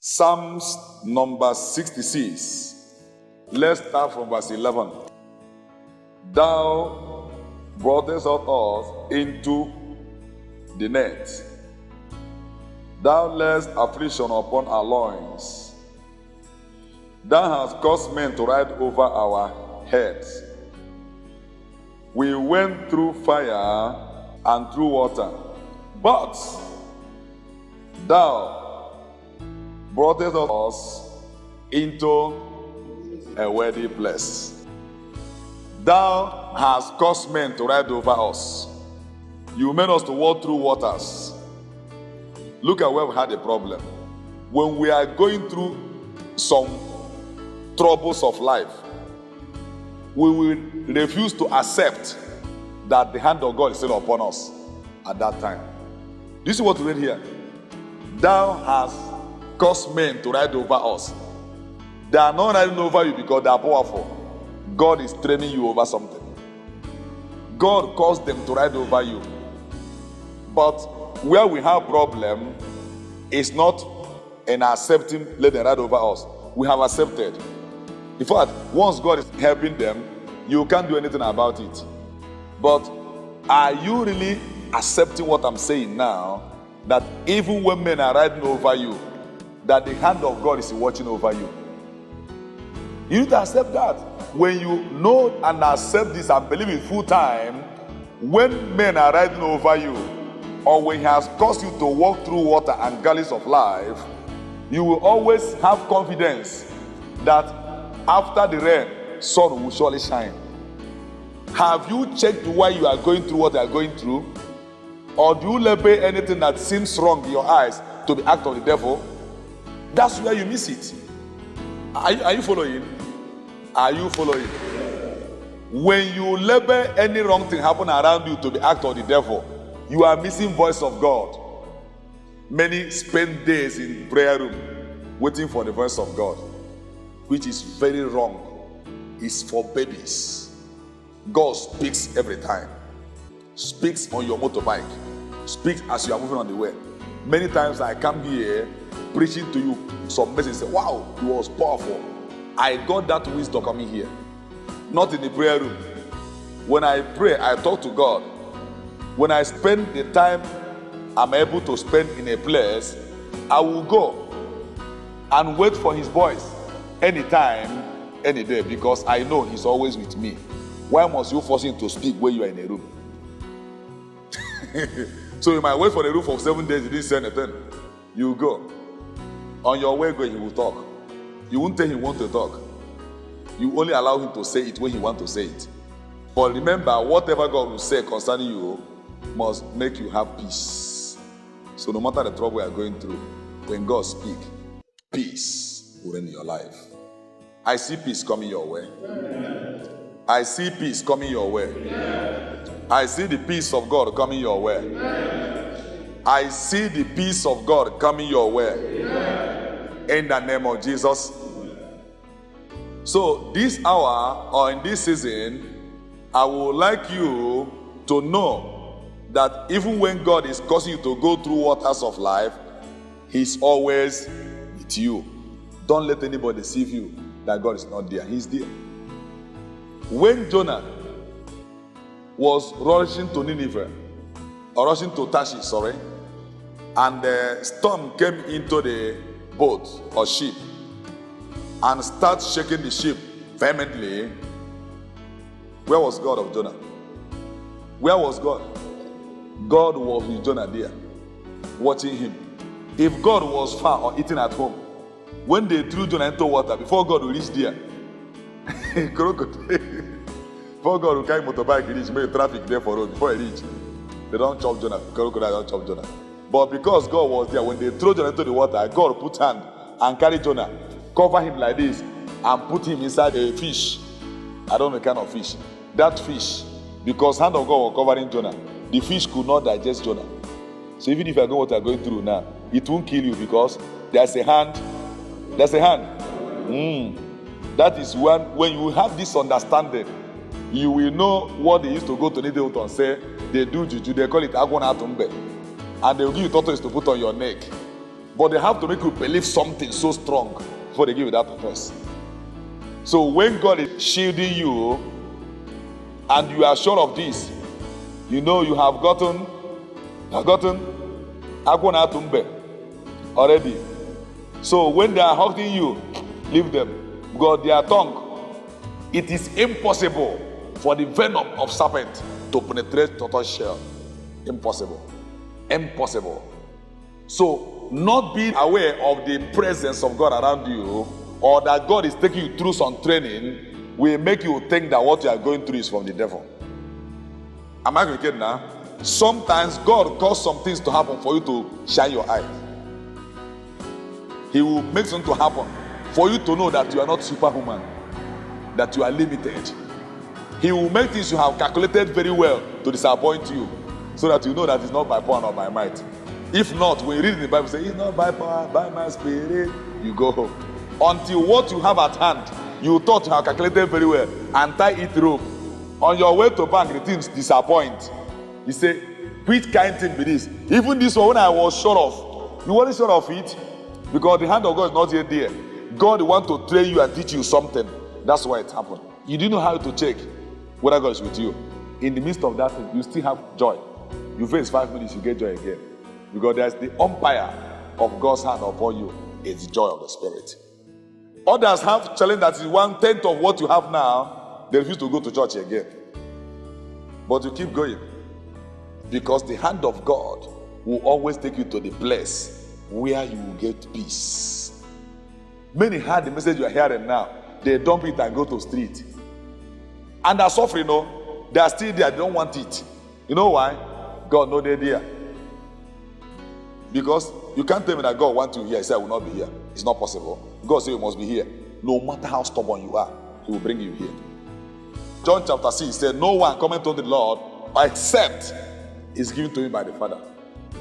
Psalms number 66. Let's start from verse 11. Thou broughtest us into the net. Thou layest affliction upon our loins. Thou hast caused men to ride over our heads. We went through fire and through water, but thou broughtest us into a wedding place. Thou hast caused men to ride over us. You made us to walk through waters. Look at where we had a problem. When we are going through some troubles of life, we will refuse to accept that the hand of God is still upon us at that time. This is what we read here. Thou hast caused men to ride over us. They are not riding over you because they are powerful. God is training you over something. God caused them to ride over you. But where we have problem is not in accepting let them ride over us. We have accepted. In fact, once God is helping them, you can't do anything about it. But are you really accepting what I'm saying now? That even when men are riding over you, that the hand of God is watching over you. You need to accept that. When you know and accept this and believe it full time, when men are riding over you, or when He has caused you to walk through water and galleys of life, you will always have confidence that after the rain, sun will surely shine. Have you checked why you are going through what you are going through? Or do you label anything that seems wrong in your eyes to be act of the devil? That's where you miss it. Are you following? Are you following? When you label any wrong thing happen around you to be act of the devil, you are missing voice of God. Many spend days in prayer room waiting for the voice of God, which is very wrong. It's for babies. God speaks every time. Speaks on your motorbike. Speaks as you are moving on the way. Many times I come here preaching to you some message, say, wow, it was powerful. I got that wisdom coming here. Not in the prayer room. When I pray, I talk to God. When I spend the time I'm able to spend in a place, I will go and wait for His voice anytime, any day, because I know He's always with me. Why must you force Him to speak when you are in a room? So you might wait for the room for 7 days, He didn't say anything. You go. On your way going, He will talk. You won't tell Him what to talk. You only allow Him to say it when He wants to say it. But remember, whatever God will say concerning you must make you have peace. So no matter the trouble you are going through, when God speaks, peace will reign in your life. I see peace coming your way. I see peace coming your way. I see the peace of God coming your way. I see the peace of God coming your way. In the name of Jesus. So this hour or in this season, I would like you to know that even when God is causing you to go through waters of life, He's always with you. Don't let anybody deceive you that God is not there. He's there. When Jonah was rushing to Nineveh, or rushing to Tarshish, and the storm came into the boat or ship and started shaking the ship vehemently, where was God of Jonah? Where was God? God was with Jonah there, watching him. If God was far or eating at home, when they threw Jonah into water, before God will reach there, before God will carry motorbike reach, make traffic there for road, before he reach, they don't chop Jonah. Crocodile don't chop Jonah. But because God was there, when they throw Jonah into the water, God put hand and carry Jonah, cover him like this, and put him inside a fish. I don't know the kind of fish. That fish, because hand of God was covering Jonah, the fish could not digest Jonah. So even if you know what you are going through now, it won't kill you because there's a hand. There's a hand. That is when you have this understanding you will know what they used to go to Nidelton and say, they do juju, they call it agwanatumbe. And they will give you tortoise to put on your neck. But they have to make you believe something so strong before they give you that tortoise. So when God is shielding you, and you are sure of this, you know you have gotten agwanatumbe already. So when they are hugging you, leave them. Because their tongue, it is impossible for the venom of serpent to penetrate tortoise shell. Impossible. Impossible. So not being aware of the presence of God around you, or that God is taking you through some training, will make you think that what you are going through is from the devil. Am I okay now? Sometimes God causes some things to happen for you to shine your eye. He will make something to happen for you to know that you are not superhuman, that you are limited. He will make things you have calculated very well to disappoint you, so that you know that it's not by power nor by might. If not, when you read in the Bible, say it's not by power, by my spirit, you go home. Until what you have at hand, you thought you have calculated very well, and tie it rope. On your way to bank, the things disappoint. You say, which kind thing be this? Even this one, when I was sure of, you weren't sure of it, because the hand of God is not yet there. God wants to train you and teach you something. That's why it happened. You didn't know how to check whether God is with you. In the midst of that thing, you still have joy. You face 5 minutes, you get joy again. Because there's the umpire of God's hand upon you. It's the joy of the Spirit. Others have challenge that is 1/10 of what you have now. They refuse to go to church again. But you keep going. Because the hand of God will always take you to the place where you will get peace. Many heard the message you are hearing now. They dump it and go to street. And they're suffering, no? They are still there. They don't want it. You know why? God knows they're there. Because you can't tell me that God wants you here. He said, I will not be here. It's not possible. God said you must be here. No matter how stubborn you are, He will bring you here. John chapter 6 said, no one cometh to the Lord except is given to him by the Father.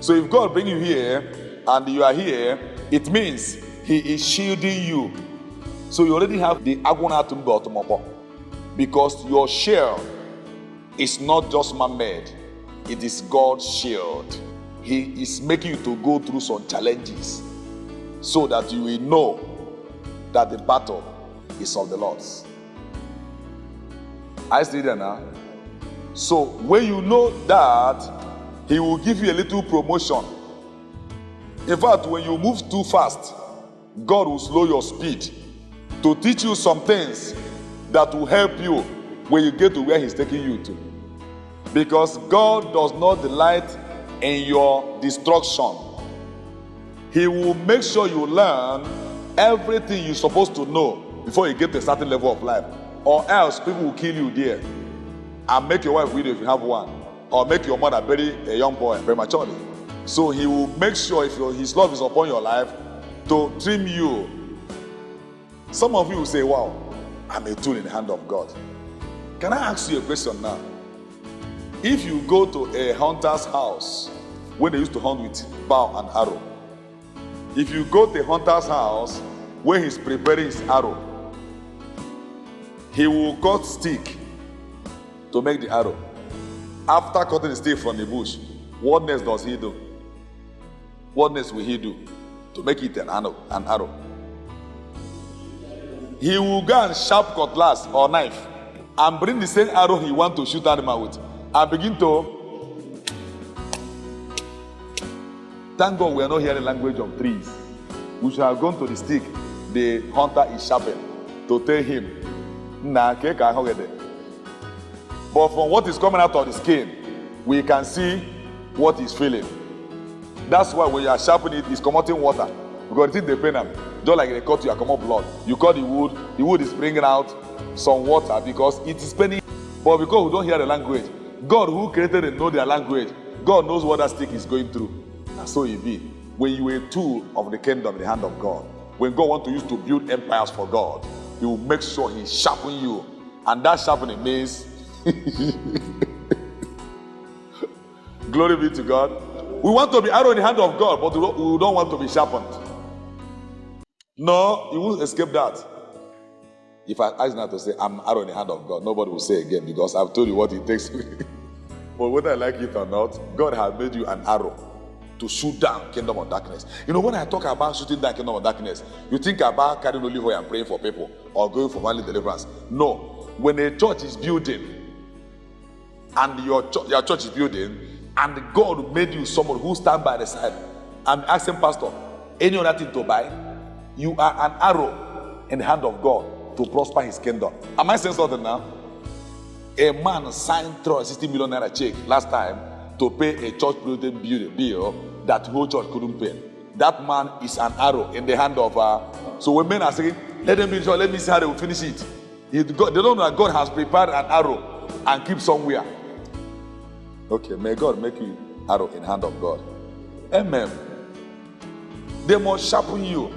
So if God brings you here and you are here, it means He is shielding you. So you already have the agwanatumbe otomopo. Because your shield is not just man-made. It is God's shield. He is making you to go through some challenges so that you will know that the battle is of the Lord's. I see that now. So when you know that, He will give you a little promotion. In fact, when you move too fast, God will slow your speed to teach you some things that will help you when you get to where He's taking you to. Because God does not delight in your destruction. He will make sure you learn everything you're supposed to know before you get to a certain level of life. Or else people will kill you there and make your wife widow if you have one. Or make your mother bury a young boy prematurely. So He will make sure if His love is upon your life to trim you. Some of you will say, wow, I'm a tool in the hand of God. Can I ask you a question now? If you go to a hunter's house, where they used to hunt with bow and arrow, if you go to a hunter's house where he's preparing his arrow, he will cut stick to make the arrow. After cutting the stick from the bush, what next does he do? What next will he do to make it an arrow? He will go and sharp cutlass or knife and bring the same arrow he wants to shoot animal with and begin to. Thank God we are not hearing language of trees. We should have gone to the stick the hunter is sharpened to tell him, but from what is coming out of the skin, we can see what he's feeling. That's why when you are sharpening it, it's coming water. Because it is the pain, just like they cut you, come up blood. You cut the wood is bringing out some water because it is paining. But because we don't hear the language, God who created and know their language, God knows what that stick is going through. And so it be. When you are a tool of the kingdom in the hand of God, when God wants to use to build empires for God, He will make sure He sharpen you. And that sharpening means glory be to God. We want to be arrow in the hand of God, but we don't want to be sharpened. No, you won't escape that. If I ask now to say, I'm arrow in the hand of God, nobody will say again because I've told you what it takes. But whether I like it or not, God has made you an arrow to shoot down kingdom of darkness. You know, when I talk about shooting down kingdom of darkness, you think about carrying olive oil and praying for people or going for family deliverance. No. When a church is building and your church is building and God made you someone who stand by the side and asking pastor, any other thing to buy, you are an arrow in the hand of God to prosper his kingdom. Am I saying something now? A man signed 360 million naira check last time to pay a church building bill that whole church couldn't pay. That man is an arrow in the hand of so when men are saying, let them be sure, let me see how they will finish it. They don't know that God has prepared an arrow and keep somewhere. Okay, may God make you arrow in hand of God. Amen. They must sharpen you.